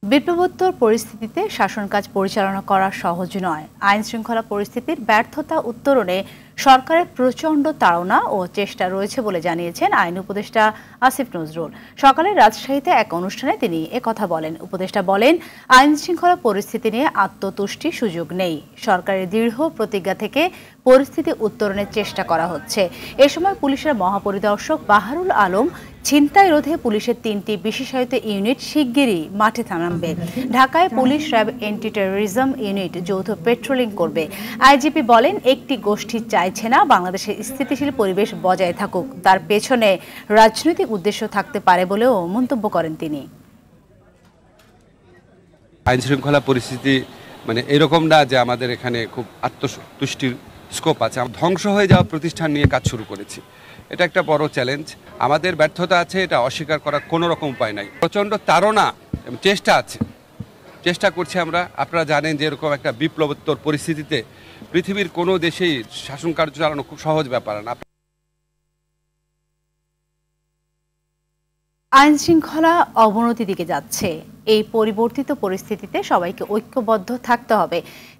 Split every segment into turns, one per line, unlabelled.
বিপ্লবোত্তর পরিস্থিতিতে শাসন কাজ পরিচালনা করা সহজ নয়। আইন শৃঙ্খলা পরিস্থিতির ব্যর্থতা উত্তরণে সরকারের প্রচণ্ড তাড়না ও চেষ্টা রয়েছে বলে জানিয়েছেন আইন উপদেষ্টা আসিফ নজরুল। সকালে রাজশাহীতে এক অনুষ্ঠানে তিনি একথা বলেন। উপদেষ্টা বলেন, আইন শৃঙ্খলা পরিস্থিতি নিয়ে আত্মতুষ্টির সুযোগ নেই। সরকারের দৃঢ় প্রতিজ্ঞা থেকে পরিস্থিতি উত্তরণের চেষ্টা করা হচ্ছে। এ সময় পুলিশের মহাপরিদর্শক বাহারুল আলম ছিনতাই রোধে পুলিশের ৩টি বিশেষায়িত ইউনিট শিগগিরই মাঠে নামবে। ঢাকায় police RAB anti terrorism unit যৌথ পেট্রোলিং করবে। আইজিপি বলেন, একটি গোষ্ঠী চাইছে না বাংলাদেশের স্থিতিশীল পরিবেশ বজায় থাকুক। তার পেছনে রাজনৈতিক উদ্দেশ্য থাকতে পারে বলেও মন্তব্য করেন তিনি।
আইন শৃঙ্খলা পরিস্থিতি এরকম না যে আমাদের এখানে খুব আত্মতুষ্টির স্কোপ আছে। ধ্বংস হয়ে যাওয়া প্রতিষ্ঠান নিয়ে কাজ শুরু করেছি। এটা একটা বড় চ্যালেঞ্জ। আমাদের ব্যর্থতা আছে, এটা অস্বীকার করার কোনো রকম উপায় নাই। প্রচণ্ড তাড়না চেষ্টা আছে, চেষ্টা করছি আমরা। আপনারা জানেন যে এরকম একটা বিপ্লবোত্তর পরিস্থিতিতে পৃথিবীর কোনো দেশেই শাসন কার্য চালানো খুব সহজ ব্যাপার না।
আইন শৃঙ্খলা অবনতির দিকে যাচ্ছে। এই পরিবর্তিত পরিস্থিতিতে সবাইকে ঐক্যবদ্ধ থাকতে হবে।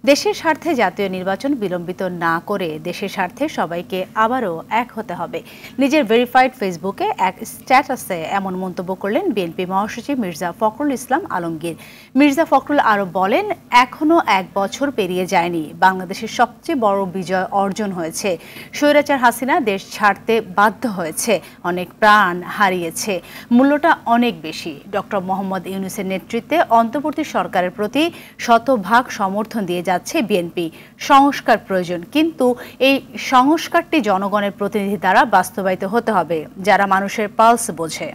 দেশের স্বার্থে জাতীয় নির্বাচন বিলম্বিত না করে দেশের স্বার্থে সবাইকে আবারও এক হতে হবে। নিজের ভেরিফাইড ফেসবুকে এক স্ট্যাটাসে এমন মন্তব্য করলেন বিএনপি মহাসচিব মির্জা ফখরুল ইসলাম আলমগীর। মির্জা ফখরুল আরও বলেন, এখনও 1 বছর পেরিয়ে যায়নি, বাংলাদেশের সবচেয়ে বড় বিজয় অর্জন হয়েছে। স্বৈরাচার হাসিনা দেশ ছাড়তে বাধ্য হয়েছে, অনেক প্রাণ হারিয়েছে, মূল্যটা অনেক বেশি। ডক্টর মোহাম্মদ ইউনূসের নেতৃত্বে অন্তর্বর্তী সরকারের প্রতি শতভাগ সমর্থন দিয়ে যাচ্ছে বিএনপি। সংস্কার প্রয়োজন, কিন্তু এই সংস্কারটি জনগণের প্রতিনিধি দ্বারা বাস্তবায়িত হতে হবে, যারা মানুষের পালস বোঝে।